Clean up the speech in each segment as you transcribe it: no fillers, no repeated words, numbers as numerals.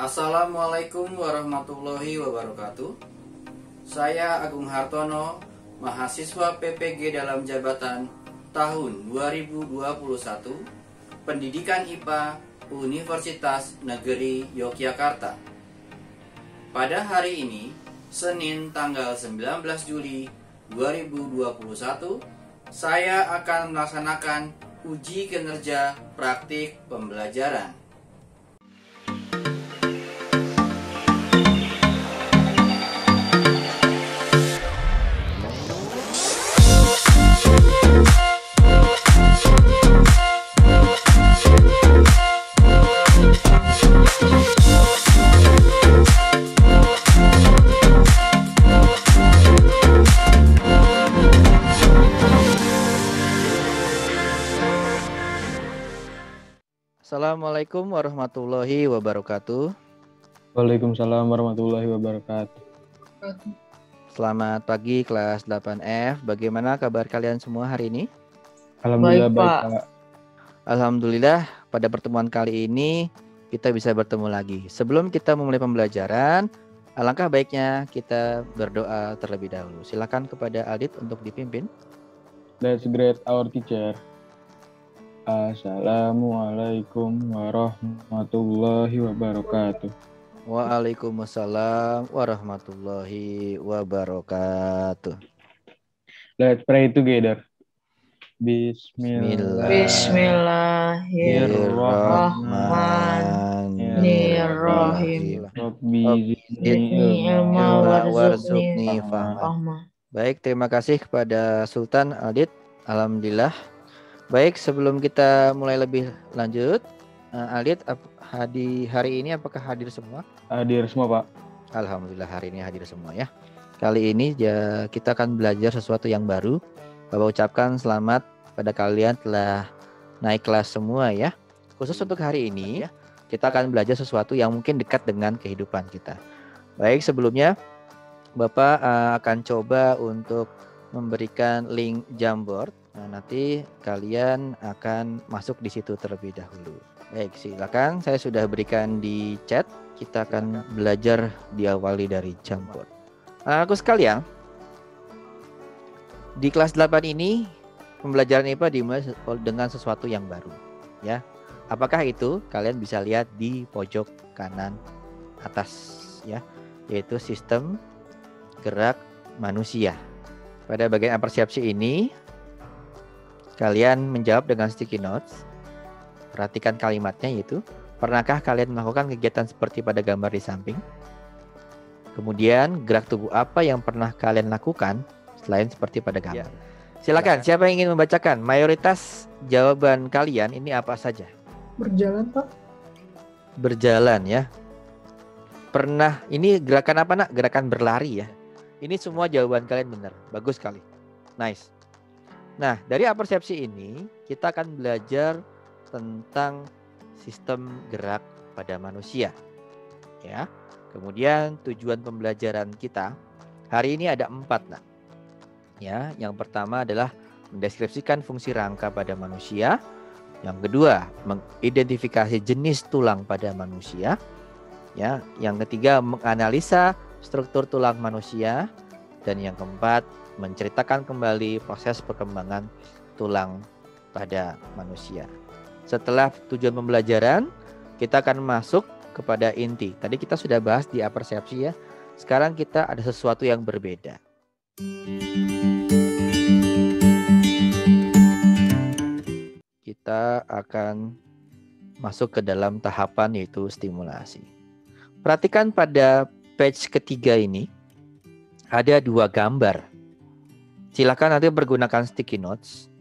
Assalamualaikum warahmatullahi wabarakatuh. Saya Agung Hartono, mahasiswa PPG dalam jabatan tahun 2021, Pendidikan IPA Universitas Negeri Yogyakarta. Pada hari ini, Senin tanggal 19 Juli 2021, saya akan melaksanakan uji kinerja praktik pembelajaran. Assalamualaikum warahmatullahi wabarakatuh. Waalaikumsalam warahmatullahi wabarakatuh. Selamat pagi kelas 8F. Bagaimana kabar kalian semua hari ini? Alhamdulillah baik, Pak. Alhamdulillah pada pertemuan kali ini kita bisa bertemu lagi. Sebelum kita memulai pembelajaran, alangkah baiknya kita berdoa terlebih dahulu. Silakan kepada Adit untuk dipimpin. Let's greet our teacher. Assalamualaikum warahmatullahi wabarakatuh. Waalaikumsalam warahmatullahi wabarakatuh. Let's pray together. Bismillahirrahmanirrahim. Baik, terima kasih kepada Sultan Adit. Alhamdulillah. Baik, sebelum kita mulai lebih lanjut, Adit, hari ini apakah hadir semua? Hadir semua, Pak. Alhamdulillah hari ini hadir semua ya. Kali ini kita akan belajar sesuatu yang baru. Bapak ucapkan selamat pada kalian telah naik kelas semua ya. Khusus untuk hari ini, kita akan belajar sesuatu yang mungkin dekat dengan kehidupan kita. Baik, sebelumnya Bapak akan coba untuk memberikan link Jamboard. Nah, nanti kalian akan masuk di situ terlebih dahulu. Baik, silakan. Saya sudah berikan di chat. Kita akan belajar diawali dari Jamboard. Aku sekalian, di kelas 8 ini pembelajaran IPA dimulai dengan sesuatu yang baru, ya. Apakah itu? Kalian bisa lihat di pojok kanan atas, ya, yaitu sistem gerak manusia. Pada bagian persepsi ini, kalian menjawab dengan sticky notes. Perhatikan kalimatnya, yaitu pernahkah kalian melakukan kegiatan seperti pada gambar di samping? Kemudian gerak tubuh apa yang pernah kalian lakukan selain seperti pada gambar? Silakan, siapa yang ingin membacakan? Mayoritas jawaban kalian ini apa saja? Berjalan, Pak. Berjalan ya. Pernah, ini gerakan apa nak? Gerakan berlari ya. Ini semua jawaban kalian benar. Bagus sekali. Nice. Nah, dari persepsi ini kita akan belajar tentang sistem gerak pada manusia. Ya. Kemudian tujuan pembelajaran kita hari ini ada 4, nah. Ya, yang pertama adalah mendeskripsikan fungsi rangka pada manusia. Yang kedua, mengidentifikasi jenis tulang pada manusia. Ya, yang ketiga, menganalisa struktur tulang manusia. Dan yang keempat, menceritakan kembali proses perkembangan tulang pada manusia. Setelah tujuan pembelajaran, kita akan masuk kepada inti. Tadi kita sudah bahas di persepsi ya. Sekarang kita ada sesuatu yang berbeda. Kita akan masuk ke dalam tahapan yaitu stimulasi. Perhatikan pada page ketiga ini ada 2 gambar. Silakan nanti menggunakan sticky notes.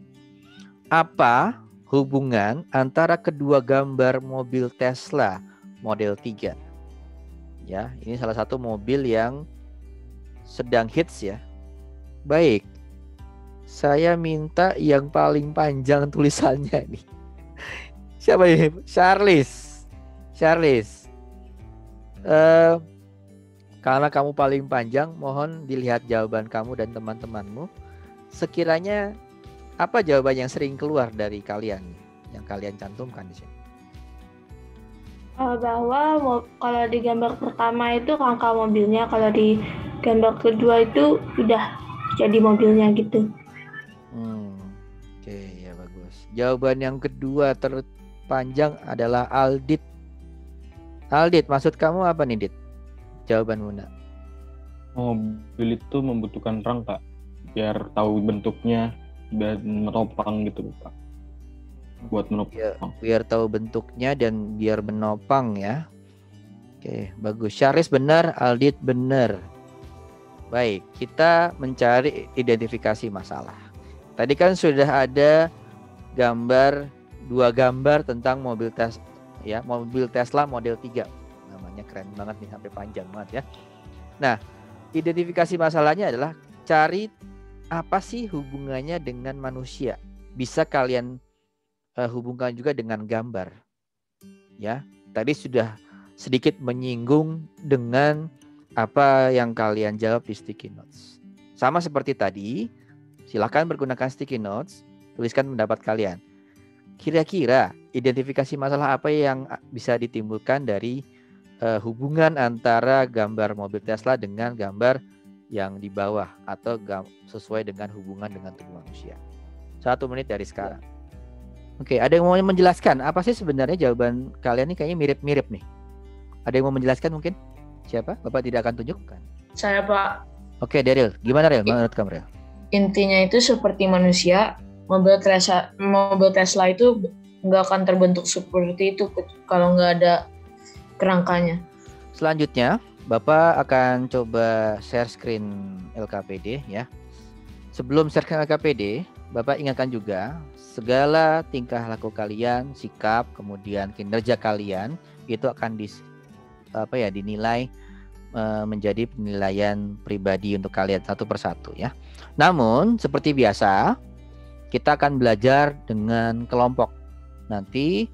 Apa hubungan antara kedua gambar mobil Tesla model 3? Ya, ini salah satu mobil yang sedang hits ya. Baik. Saya minta yang paling panjang tulisannya ini. Siapa ini? Charles. Karena kamu paling panjang, mohon dilihat jawaban kamu dan teman-temanmu. Sekiranya apa jawaban yang sering keluar dari kalian yang kalian cantumkan di sini? Bahwa kalau di gambar pertama itu rangka mobilnya, kalau di gambar kedua itu udah jadi mobilnya gitu. Oke, ya bagus. Jawaban yang kedua terpanjang adalah Aldit. Aldit, maksud kamu apa nih, Dit? Jawabanmu, Nak. Mobil itu membutuhkan rangka biar tahu bentuknya dan menopang gitu, Pak. Buat menopang. Biar tahu bentuknya dan biar menopang ya. Oke, bagus. Syahris benar, Aldit benar. Baik, kita mencari identifikasi masalah. Tadi kan sudah ada dua gambar tentang mobil Tesla Model 3. Namanya keren banget nih, sampai panjang banget ya. Nah, identifikasi masalahnya adalah cari apa sih hubungannya dengan manusia. Bisa kalian hubungkan juga dengan gambar. Ya, tadi sudah sedikit menyinggung dengan apa yang kalian jawab di sticky notes. Sama seperti tadi, silakan menggunakan sticky notes, tuliskan pendapat kalian. Kira-kira identifikasi masalah apa yang bisa ditimbulkan dari hubungan antara gambar mobil Tesla dengan gambar yang di bawah atau sesuai dengan hubungan dengan tubuh manusia. 1 menit dari sekarang. Oke, ada yang mau menjelaskan apa sih sebenarnya jawaban kalian nih? Kayaknya mirip-mirip nih. Ada yang mau menjelaskan mungkin? Siapa? Bapak tidak akan tunjukkan. Saya, Pak. Oke, Daryl. Gimana, Daryl? Menurut kamu, Daryl? Intinya itu seperti manusia, mobil Tesla itu nggak akan terbentuk seperti itu kalau nggak ada kerangkanya. Selanjutnya, Bapak akan coba share screen LKPD ya. Sebelum share screen LKPD, Bapak ingatkan juga segala tingkah laku kalian, sikap, kemudian kinerja kalian itu akan dinilai menjadi penilaian pribadi untuk kalian satu persatu ya. Namun seperti biasa kita akan belajar dengan kelompok. Nanti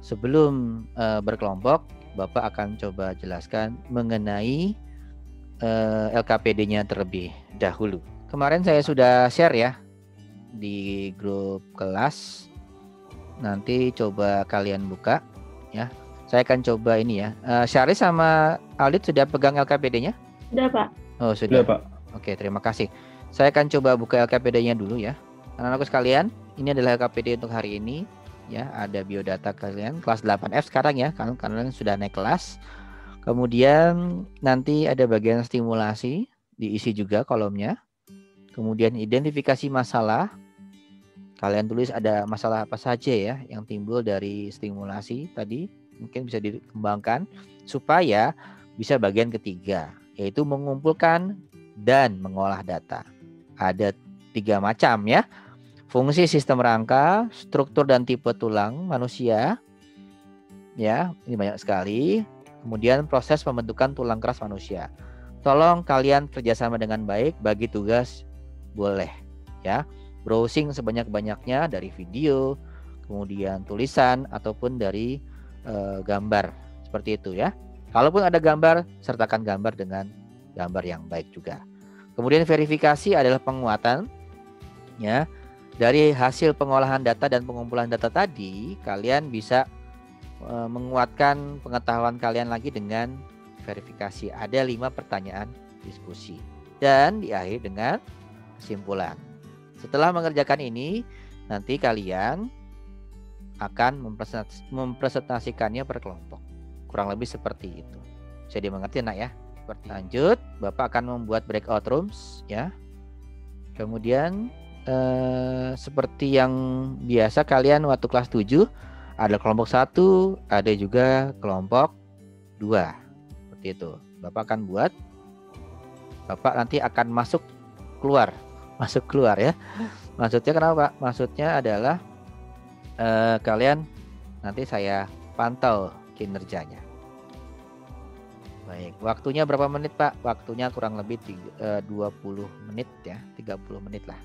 sebelum berkelompok, Bapak akan coba jelaskan mengenai LKPD-nya terlebih dahulu. Kemarin saya sudah share ya di grup kelas. Nanti coba kalian buka ya. Saya akan coba ini ya. Syahris sama Aldit sudah pegang LKPD-nya? Sudah, Pak. Oh, sudah. Pak. Oke, terima kasih. Saya akan coba buka LKPD-nya dulu ya. Anak-anakku sekalian, ini adalah LKPD untuk hari ini. Ya, ada biodata kalian kelas 8F sekarang ya, kalian sudah naik kelas. Kemudian nanti ada bagian stimulasi, diisi juga kolomnya. Kemudian identifikasi masalah. Kalian tulis ada masalah apa saja ya yang timbul dari stimulasi tadi, mungkin bisa dikembangkan supaya bisa bagian ketiga, yaitu mengumpulkan dan mengolah data. Ada 3 macam ya. Fungsi sistem rangka, struktur dan tipe tulang manusia. Ya, ini banyak sekali. Kemudian proses pembentukan tulang keras manusia. Tolong kalian kerjasama dengan baik, bagi tugas boleh ya. Browsing sebanyak-banyaknya dari video, kemudian tulisan ataupun dari gambar seperti itu ya. Kalaupun ada gambar, sertakan gambar dengan gambar yang baik juga. Kemudian verifikasi adalah penguatan ya. Dari hasil pengolahan data dan pengumpulan data tadi, kalian bisa menguatkan pengetahuan kalian lagi dengan verifikasi. Ada 5 pertanyaan diskusi dan diakhiri dengan kesimpulan. Setelah mengerjakan ini, nanti kalian akan mempresentasikannya per kelompok. Kurang lebih seperti itu. Bisa dimengerti nak ya? Lanjut, Bapak akan membuat breakout rooms ya. Kemudian seperti yang biasa kalian waktu kelas 7 ada kelompok 1, ada juga kelompok 2. Seperti itu. Bapak akan buat. Bapak nanti akan masuk keluar ya. Maksudnya kenapa Pak? Maksudnya adalah kalian nanti saya pantau kinerjanya. Baik, waktunya berapa menit Pak? Waktunya kurang lebih 20 menit ya, 30 menit lah.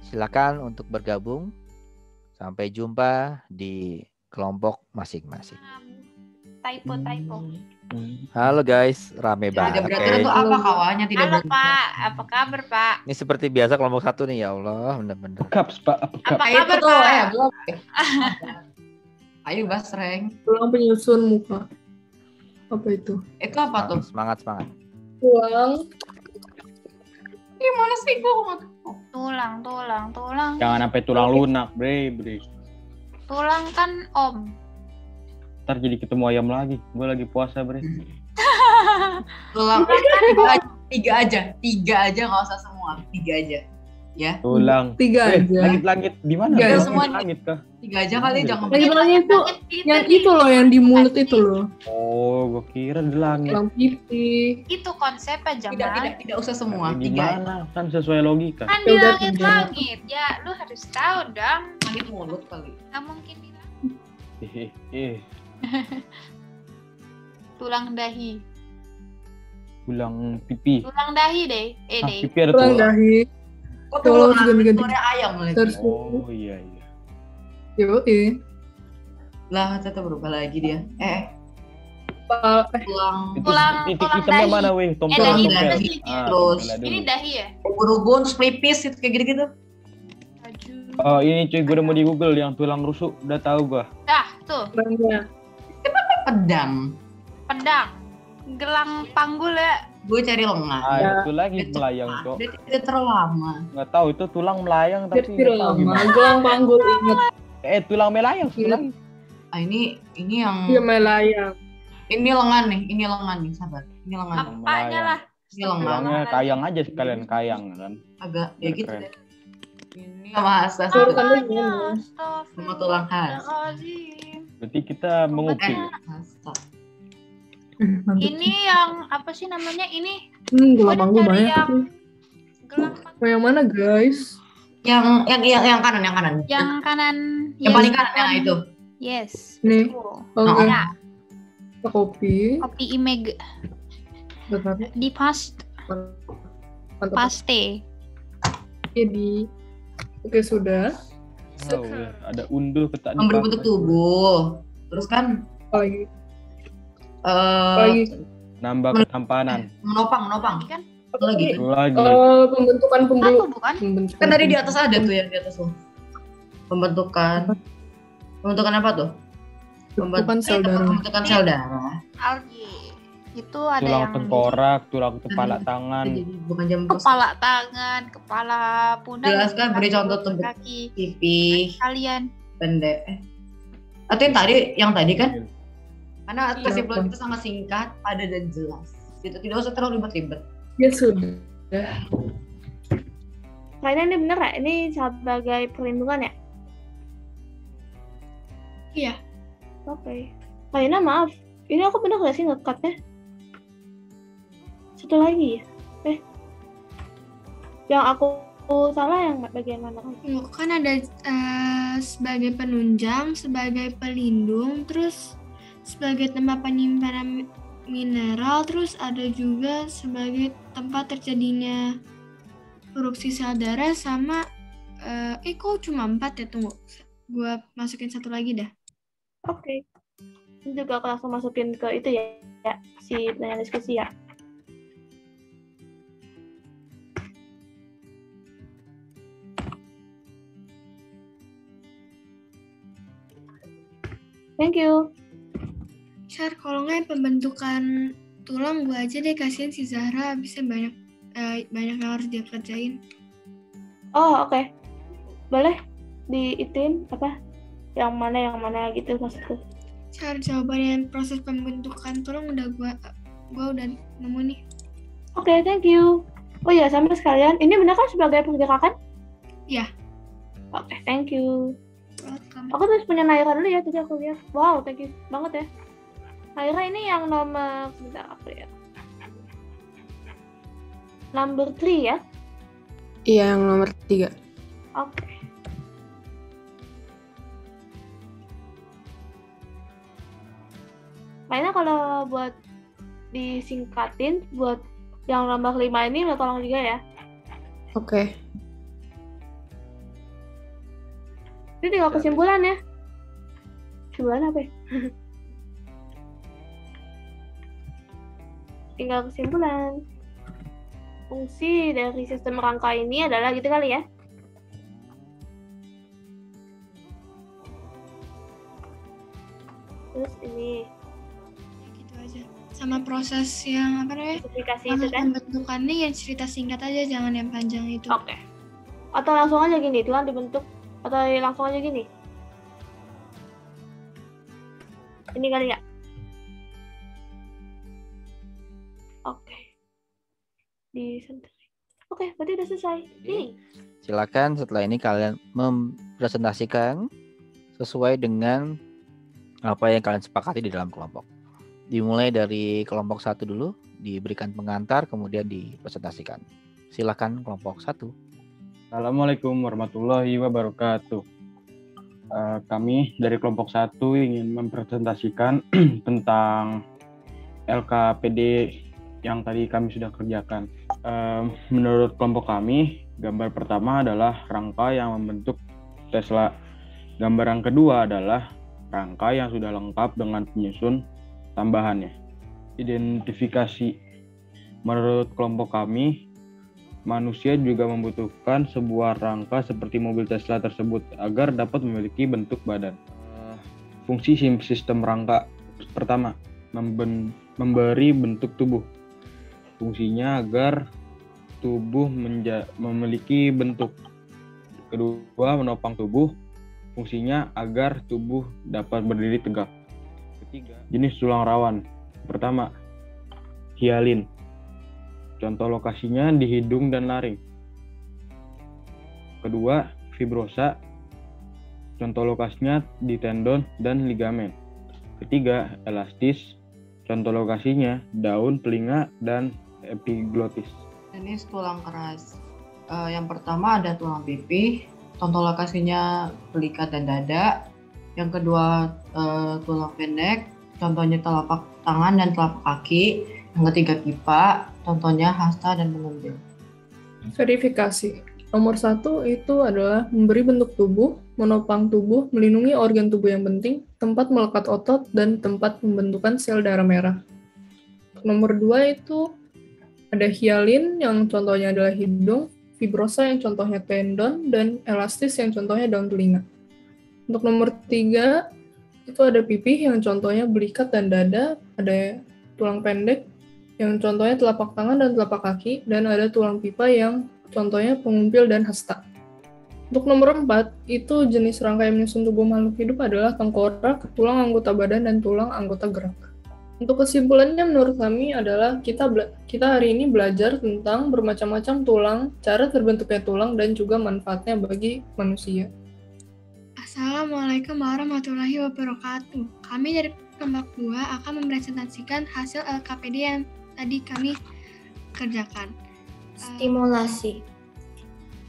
Silakan untuk bergabung. Sampai jumpa di kelompok masing-masing. Typo. Halo guys, rame banget. Berarti itu apa kawannya tidak Halo Pak, apa kabar Pak? Ini seperti biasa kelompok 1 nih, ya Allah, bener-bener. Kaps, Pak. Apa kabar Pak? Ayo Basreng. Tulang penyusun muka. Apa itu? Itu apa tuh? Semangat, semangat. Tulang. Gimana sih gue nggak tahu. Tulang. Jangan sampai tulang lunak, bre. Tulang kan om. Ntar jadi ketemu ayam lagi. Gue lagi puasa, bre. Tulang tiga aja nggak usah semua, 3 aja. Ya. Tulang. 3 aja. Langit-langit di mana? Tiga aja. Semua Langit kah? 3 aja kali, jangan Lagi-lagi itu yang itu loh, yang di mulut itu loh. Oh, gue kira di langit. Tulang pipi. Itu konsepnya Jamal. Tidak usah semua, 3 aja. Gimana? Kan sesuai logika. Kan di Udah, langit-langit. Ya, lu harus tahu dong. Langit mulut kali. Nggak mungkin di langit. Tulang pipi. Tulang dahi deh. Deh. Pipi ada Tulang tulang. dahi. Kok Tolong tulang ganti-ganti. telurnya ayam lagi? Terus Oh iya. yoi. Lah, tetap berubah lagi dia. Tulang Itu Tulang titik hitamnya dahi. mana, weh? Tompel, Dahi tompel. mana sih? Terus. tompel dulu. Ini dahi ya? ubun-ubun, pelipis, itu kayak gitu-gitu. Baju. Oh, ini cuy, gue udah mau di Google yang tulang rusuk, udah tahu gua. Dah, tuh. Tulannya. Pedang. Pedang. Gelang panggul ya. Gue cari lengan. Ah, itu lagi melayang, Cok. Dia tidak terlalu lama. Nggak tahu itu tulang melayang tapi Jadi nggak tahu lama. gimana. Gelang panggul inget. Tulang melayang, tulang. Ah, ini yang Dia melayang. ini lengan nih, sabar. Ini lengan. Apanya lah. Ini lengan. Tulangnya kayang aja sekalian kayang kan. Agak ya gitu Keren. deh. Ini masa Tuh, sih. kan dia gimana? Sama tulang khas. Astagfirullahaladzim. Berarti kita mengukir. Masa. Mantap. Ini yang apa sih namanya? Ini Gelang gua panggul cari banyak yang sih. gelang panggul Mau yang mana guys? Yang kanan. yang kanan. Yang paling kanan yang itu. Yes. Nih. Betul. Oke. Ya, Kopi. kopi imeg Bentar. di Mantap. paste. Jadi. Oke sudah. Oh, ada unduh ketak Memberi bentuk tubuh. Terus kan Apalagi. Apalagi. nambah ketampanan. menopang. Kan Satu lagi. Itu lagi. Pembentukan pembuluh. satu bukan? Pembentukan Kan tadi di atas ada tuh yang di atas tuh. Pembentukan apa tuh? Pembentukan sel darah. Pembentukan sel darah. Algi. Itu ada Tulang yang tengkorak, tulang kepala tangan. Jadi bukan jam bos. kepala tangan, kepala pundak. Jelaskan, beri contoh tuh. kaki Pipi kalian. pendek. Atau yang tadi kan? Karena kesimpulan itu sangat singkat, padat dan jelas. Itu tidak usah terlalu ribet-ribet. Ya sudah. Kayaknya ini bener ya? Ini sebagai perlindungan ya? Iya. Oke. Kayaknya maaf. Ini aku bener gak sih nge-cutnya? Satu lagi ya? Yang aku salah yang bagian mana? Kan ada sebagai penunjang, sebagai pelindung, terus sebagai tempat penyimpanan mineral, terus ada juga sebagai tempat terjadinya produksi sel darah sama kok cuma 4 ya, tunggu. Gua masukin satu lagi dah. Oke. Ini juga aku langsung masukin ke itu ya, si pertanyaan diskusi ya. Thank you. Share, kalau nggak pembentukan tulang gua aja deh, kasihan si Zahra bisa banyak yang harus dia kerjain. Oh, oke. Boleh diitin apa? Yang mana gitu maksudku. Share jawabannya proses pembentukan tulang udah gua udah nemu nih. Oke, thank you. Oh ya, sama sekalian. Ini benar kan sebagai pergerakan? Iya. Oke, thank you. Welcome. Aku terus punya Naira dulu ya, tadi aku lihat. Wow, thank you banget ya. Naira ini yang nomor, sebentar aku lihat. Number 3 ya? Iya, yang nomor 3. Oke. Mainnya kalau buat disingkatin, buat yang nomor 5 ini minta tolong juga ya. Oke. Ini tinggal kesimpulan ya. Kesimpulan apa ya? Tinggal kesimpulan. Fungsi dari sistem rangka ini adalah gitu kali ya. Terus ini Gitu aja. Sama proses yang apa namanya? spesifikasi itu kan. Pembentukannya yang cerita singkat aja, jangan yang panjang itu. Oke. Atau langsung aja gini, tulang dibentuk atau langsung aja gini. Ini kali ya. Oke. Disentuh. Oke, berarti udah selesai. Nih. Silakan setelah ini kalian mempresentasikan sesuai dengan apa yang kalian sepakati di dalam kelompok. Dimulai dari kelompok 1 dulu, diberikan pengantar, kemudian dipresentasikan. Silakan kelompok 1. Assalamualaikum warahmatullahi wabarakatuh. Kami dari kelompok 1 ingin mempresentasikan tentang LKPD yang tadi kami sudah kerjakan. Menurut kelompok kami, gambar pertama adalah rangka yang membentuk Tesla. Gambar yang kedua adalah rangka yang sudah lengkap dengan penyusun tambahannya. Identifikasi. Menurut kelompok kami, manusia juga membutuhkan sebuah rangka seperti mobil Tesla tersebut agar dapat memiliki bentuk badan. Fungsi sistem rangka pertama, memberi bentuk tubuh. Fungsinya agar tubuh memiliki bentuk. Kedua, menopang tubuh. Fungsinya agar tubuh dapat berdiri tegak. Ketiga, jenis tulang rawan. Pertama, hialin. Contoh lokasinya di hidung dan laring. Kedua, fibrosa. Contoh lokasinya di tendon dan ligamen. Ketiga, elastis. Contoh lokasinya daun, telinga, dan epiglotis. Jenis tulang keras. Yang pertama ada tulang pipi. Contoh lokasinya belikat dan dada. Yang kedua tulang pendek. Contohnya telapak tangan dan telapak kaki. Yang ketiga pipa. Contohnya hasta dan pengembil. Verifikasi. Nomor 1 itu adalah memberi bentuk tubuh, menopang tubuh, melindungi organ tubuh yang penting, tempat melekat otot, dan tempat pembentukan sel darah merah. Nomor 2 itu ada hialin yang contohnya adalah hidung, fibrosa yang contohnya tendon, dan elastis yang contohnya daun telinga. Untuk nomor 3 itu ada pipih yang contohnya belikat dan dada, ada tulang pendek yang contohnya telapak tangan dan telapak kaki, dan ada tulang pipa yang contohnya pengumpil dan hasta. Untuk nomor 4, itu jenis rangka yang menyusun tubuh makhluk hidup adalah tengkorak, tulang anggota badan, dan tulang anggota gerak. Untuk kesimpulannya menurut kami adalah kita hari ini belajar tentang bermacam-macam tulang, cara terbentuknya tulang, dan juga manfaatnya bagi manusia. Assalamualaikum warahmatullahi wabarakatuh. Kami dari kelompok 2 akan mempresentasikan hasil LKPD yang tadi kami kerjakan. Stimulasi.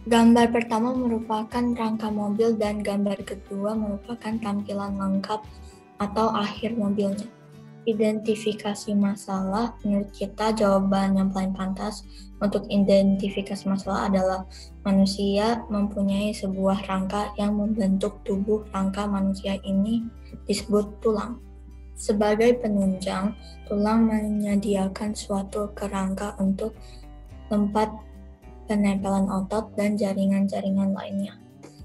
Gambar pertama merupakan rangka mobil dan gambar kedua merupakan tampilan lengkap atau akhir mobilnya. Identifikasi masalah, menurut kita jawaban yang paling pantas untuk identifikasi masalah adalah manusia mempunyai sebuah rangka yang membentuk tubuh. Rangka manusia ini disebut tulang. Sebagai penunjang, tulang menyediakan suatu kerangka untuk tempat penempelan otot dan jaringan-jaringan lainnya.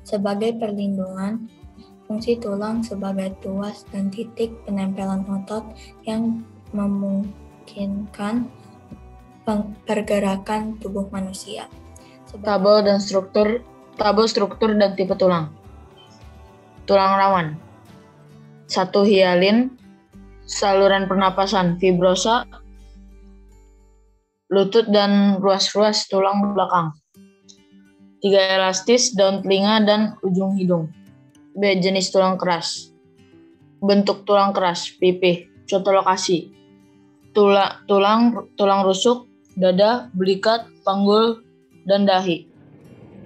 Sebagai perlindungan, fungsi tulang sebagai tuas dan titik penempelan otot yang memungkinkan pergerakan tubuh manusia. Tabel struktur dan tipe tulang. Tulang rawan. 1. Hialin, saluran pernapasan, fibrosa, lutut dan ruas-ruas tulang belakang. 3. Elastis, daun telinga dan ujung hidung. B. Jenis tulang keras. Bentuk tulang keras, pipih. Contoh lokasi: tulang rusuk, dada, belikat, panggul, dan dahi.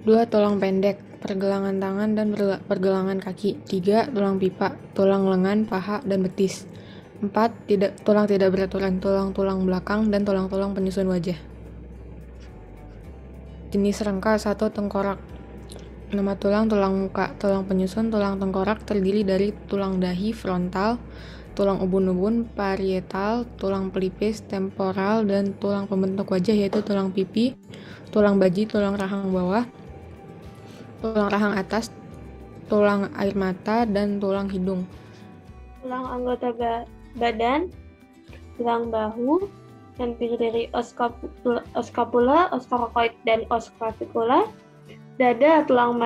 2. Tulang pendek, pergelangan tangan dan pergelangan kaki. 3. Tulang pipa, tulang lengan, paha, dan betis. 4. Tulang tidak beraturan, tulang-tulang belakang, dan tulang-tulang penyusun wajah. Jenis rangka 1. Tengkorak. Nama tulang muka, tulang penyusun, tulang tengkorak terdiri dari tulang dahi frontal, tulang ubun-ubun parietal, tulang pelipis temporal, dan tulang pembentuk wajah yaitu tulang pipi, tulang baji, tulang rahang bawah, tulang rahang atas, tulang air mata, dan tulang hidung. tulang anggota badan, tulang bahu, yang terdiri dari oskapula, oskorakoid, dan osklavicula, dada, tulang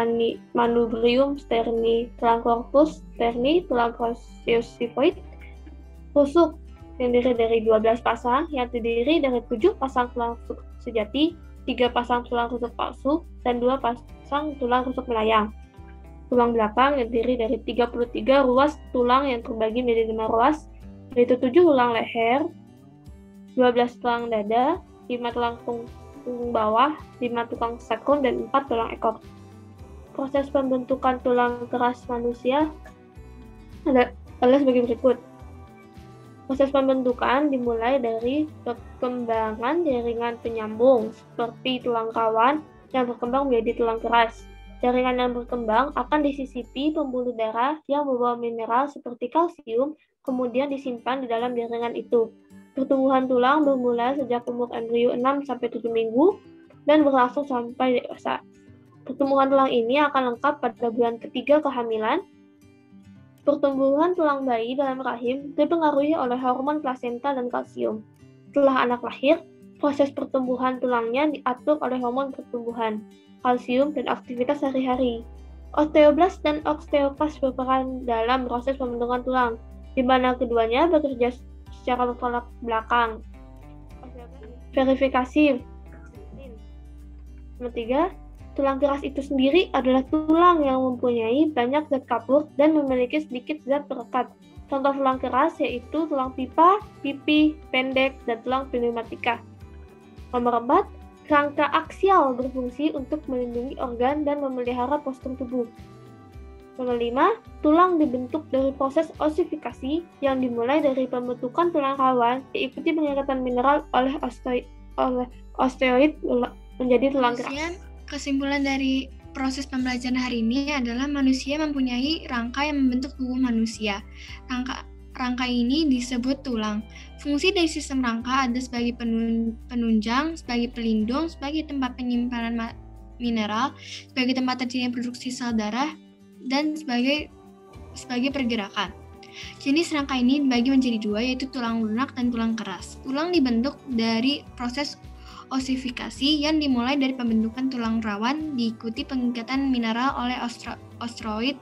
manubrium sterni, tulang corpus sterni, tulang cruciosifoid, rusuk yang terdiri dari 12 pasang, yang terdiri dari 7 pasang tulang rusuk sejati, 3 pasang tulang rusuk palsu, dan 2 pasang tulang rusuk melayang. Tulang belakang yang terdiri dari 33 ruas tulang yang terbagi menjadi 5 ruas, yaitu 7 tulang leher, 12 tulang dada, 5 tulang punggung bawah, 5 tulang sacrum, dan 4 tulang ekor. Proses pembentukan tulang keras manusia adalah sebagai berikut. Proses pembentukan dimulai dari perkembangan jaringan penyambung seperti tulang kawan yang berkembang menjadi tulang keras. Jaringan yang berkembang akan disisipi pembuluh darah yang membawa mineral seperti kalsium, kemudian disimpan di dalam jaringan itu. Pertumbuhan tulang bermula sejak umur embrio 6-7 minggu dan berlangsung sampai dewasa. Pertumbuhan tulang ini akan lengkap pada bulan ketiga kehamilan. Pertumbuhan tulang bayi dalam rahim dipengaruhi oleh hormon plasenta dan kalsium. Setelah anak lahir, proses pertumbuhan tulangnya diatur oleh hormon pertumbuhan, kalsium, dan aktivitas sehari-hari. Osteoblast dan osteoklas berperan dalam proses pembentukan tulang, di mana keduanya bekerja secara bertolak belakang. Verifikasi. Nomor 3, tulang keras itu sendiri adalah tulang yang mempunyai banyak zat kapur dan memiliki sedikit zat perekat. Contoh tulang keras yaitu tulang pipa, pipi, pendek, dan tulang pneumatika. Nomor 4, rangka aksial berfungsi untuk melindungi organ dan memelihara postur tubuh. Nomor 5, tulang dibentuk dari proses osifikasi yang dimulai dari pembentukan tulang rawan diikuti pengangkatan mineral oleh osteoid menjadi tulang keras. Kesimpulan dari proses pembelajaran hari ini adalah manusia mempunyai rangka yang membentuk tubuh manusia. Rangka ini disebut tulang. Fungsi dari sistem rangka ada sebagai penunjang, sebagai pelindung, sebagai tempat penyimpanan mineral, sebagai tempat terjadinya produksi sel darah, dan sebagai pergerakan. Jenis rangka ini dibagi menjadi 2, yaitu tulang lunak dan tulang keras. Tulang dibentuk dari proses osifikasi yang dimulai dari pembentukan tulang rawan diikuti pengikatan mineral oleh osteoid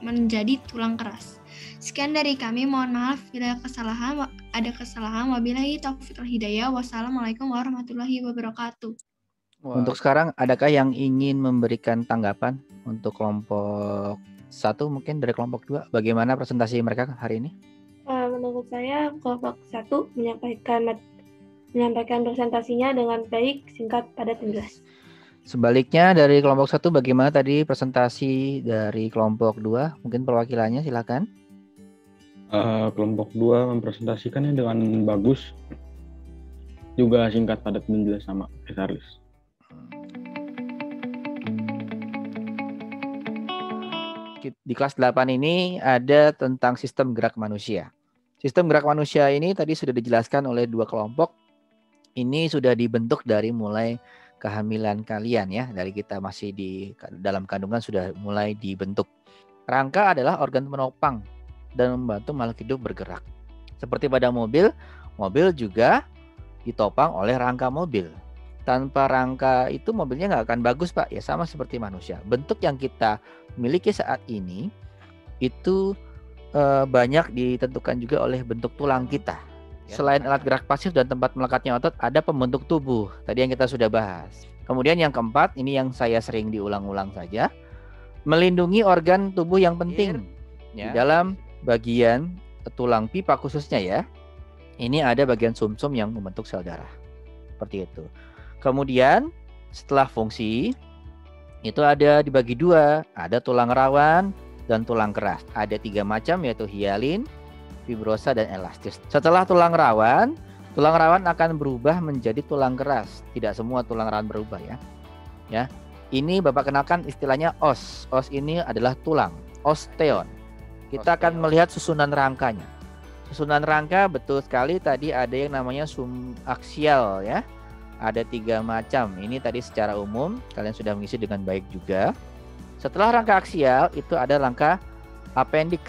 menjadi tulang keras. Sekian dari kami, mohon maaf bila ada kesalahan. Wabillahi taufiq wal hidayah. Wassalamualaikum warahmatullahi wabarakatuh. Untuk sekarang, adakah yang ingin memberikan tanggapan untuk kelompok 1, mungkin dari kelompok 2, bagaimana presentasi mereka hari ini? Menurut saya kelompok 1 menyampaikan presentasinya dengan baik, singkat, padat, dan jelas. Sebaliknya dari kelompok 1, bagaimana tadi presentasi dari kelompok 2? Mungkin perwakilannya silakan. Kelompok 2 mempresentasikannya dengan bagus, juga singkat, padat, dan jelas sama Charles. Di kelas 8 ini ada tentang sistem gerak manusia. Sistem gerak manusia ini tadi sudah dijelaskan oleh 2 kelompok. Ini sudah dibentuk dari mulai kehamilan kalian ya. Dari kita masih di dalam kandungan sudah mulai dibentuk. Rangka adalah organ penopang dan membantu makhluk hidup bergerak. Seperti pada mobil juga ditopang oleh rangka mobil. Tanpa rangka itu mobilnya nggak akan bagus, Pak. Ya sama seperti manusia. Bentuk yang kita miliki saat ini itu banyak ditentukan juga oleh bentuk tulang kita. Selain alat gerak pasif dan tempat melekatnya otot, ada pembentuk tubuh. Tadi yang kita sudah bahas. Kemudian yang keempat, ini yang saya sering diulang-ulang saja. Melindungi organ tubuh yang penting. Di dalam bagian tulang pipa khususnya ya. Ini ada bagian sumsum yang membentuk sel darah. Seperti itu. Kemudian setelah fungsi, itu ada dibagi 2. Ada tulang rawan dan tulang keras. Ada 3 macam yaitu hialin, fibrosa, dan elastis. Setelah tulang rawan akan berubah menjadi tulang keras. Tidak semua tulang rawan berubah ya. Ini Bapak kenalkan istilahnya os. Os ini adalah tulang, osteon. Kita akan melihat susunan rangkanya. Susunan rangka betul sekali tadi ada yang namanya aksial ya. Ada 3 macam. Ini tadi secara umum kalian sudah mengisi dengan baik juga. Setelah rangka aksial itu ada rangka appendix.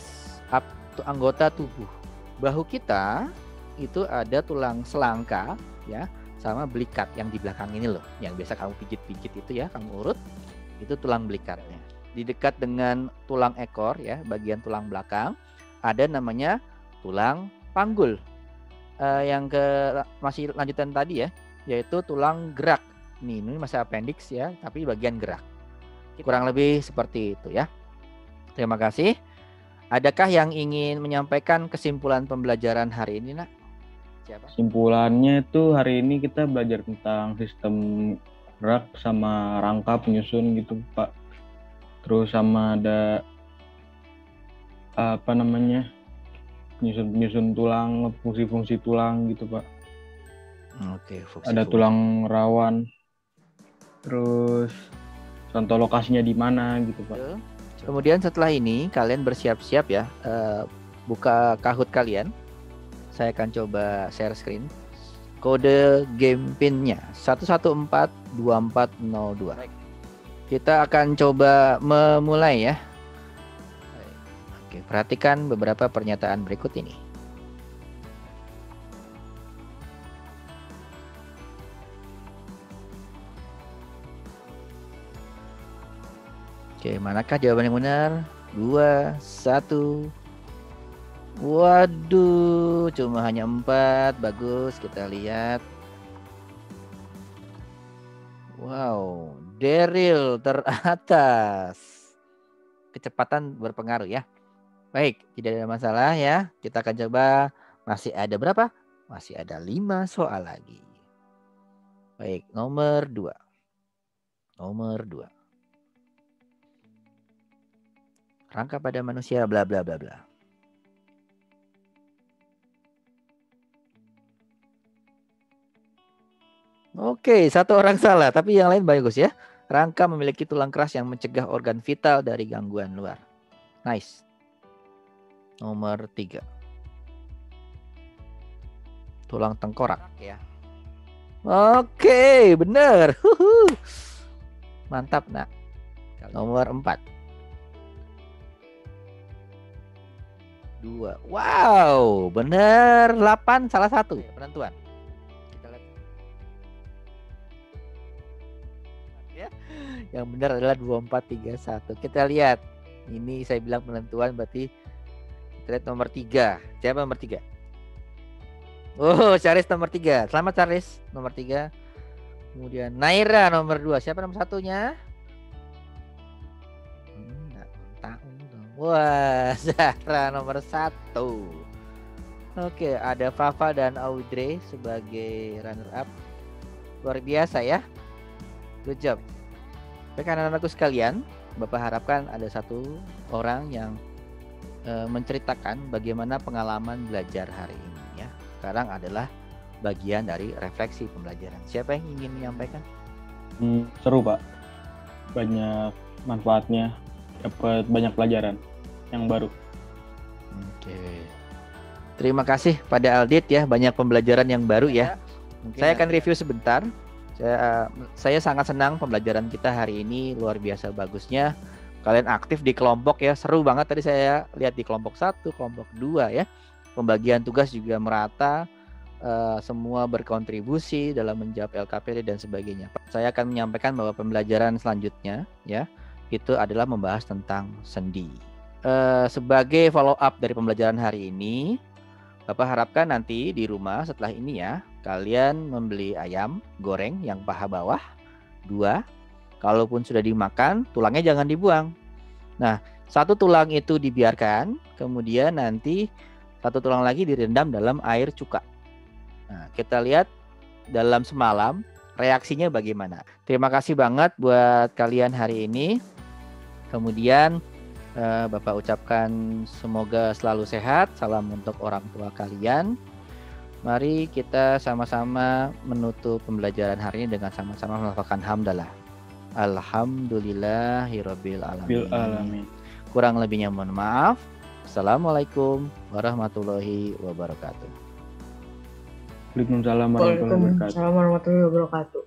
anggota tubuh. Bahu kita itu ada tulang selangka ya, sama belikat yang di belakang ini loh, yang biasa kamu pijit-pijit itu ya, kamu urut, itu tulang belikatnya. Di dekat dengan tulang ekor ya, bagian tulang belakang ada namanya tulang panggul. Yang ke masih lanjutan tadi ya, yaitu tulang gerak. Ini masih appendix ya, tapi bagian gerak. Kurang lebih seperti itu ya. Terima kasih. Adakah yang ingin menyampaikan kesimpulan pembelajaran hari ini, Nak? Siapa? Kesimpulannya itu hari ini kita belajar tentang sistem gerak sama rangka penyusun gitu, Pak. Terus sama ada penyusun tulang, fungsi-fungsi tulang gitu, Pak. Oke, ada tulang rawan. Terus contoh lokasinya di mana gitu, Pak. Kemudian setelah ini kalian bersiap-siap ya, buka Kahoot kalian. Saya akan coba share screen. Kode game PIN-nya 1142402. Kita akan coba memulai ya. Oke, perhatikan beberapa pernyataan berikut ini. Oke, manakah jawaban yang benar? 2, 1. Waduh, cuma hanya 4. Bagus, kita lihat. Wow, Daryl teratas. Kecepatan berpengaruh ya. Baik, tidak ada masalah ya. Kita akan coba. Masih ada berapa? Masih ada 5 soal lagi. Baik, nomor 2. Nomor 2. Rangka pada manusia bla bla bla bla. Oke, 1 orang salah, tapi yang lain bagus ya. Rangka memiliki tulang keras yang mencegah organ vital dari gangguan luar. Nice. Nomor 3. Tulang tengkorak ya. Oke, benar. Mantap, Nak. Nomor 4. 2. Wow, benar. 8 salah 1 penentuan. Kita lihat. Ya. Yang benar adalah 2431. Kita lihat. Ini saya bilang penentuan, berarti kita lihat nomor 3. Siapa nomor 3? Oh, Charis nomor 3. Selamat Charis, nomor 3. Kemudian Naira nomor 2. Siapa nomor 1-nya? Wah, Zahra nomor 1. Oke, ada Fafa dan Audrey sebagai runner up. Luar biasa ya. Good job. Baik anak-anakku sekalian, Bapak harapkan ada 1 orang yang menceritakan bagaimana pengalaman belajar hari ini ya. Sekarang adalah bagian dari refleksi pembelajaran. Siapa yang ingin menyampaikan? Seru, Pak. Banyak manfaatnya. Dapat banyak pelajaran yang baru. Oke. Terima kasih pada Aldit ya, banyak pembelajaran yang baru ya. Saya akan review sebentar. Saya sangat senang pembelajaran kita hari ini, luar biasa bagusnya. Kalian aktif di kelompok ya, seru banget tadi saya lihat di kelompok 1, kelompok 2 ya. Pembagian tugas juga merata, semua berkontribusi dalam menjawab LKPD dan sebagainya. Saya akan menyampaikan bahwa pembelajaran selanjutnya ya, itu adalah membahas tentang sendi. Sebagai follow up dari pembelajaran hari ini, Bapak harapkan nanti di rumah setelah ini ya, kalian membeli ayam goreng yang paha bawah 2. Kalaupun sudah dimakan, tulangnya jangan dibuang. Nah, 1 tulang itu dibiarkan, kemudian nanti 1 tulang lagi direndam dalam air cuka. Nah, kita lihat dalam semalam reaksinya bagaimana. Terima kasih banget buat kalian hari ini. Kemudian Bapak ucapkan semoga selalu sehat. Salam untuk orang tua kalian. Mari kita sama-sama menutup pembelajaran hari ini dengan sama-sama melafalkan hamdalah. Alhamdulillahirabbil alamin. Kurang lebihnya mohon maaf. Assalamualaikum warahmatullahi wabarakatuh. Waalaikumsalam warahmatullahi wabarakatuh. Waalaikumsalam warahmatullahi wabarakatuh.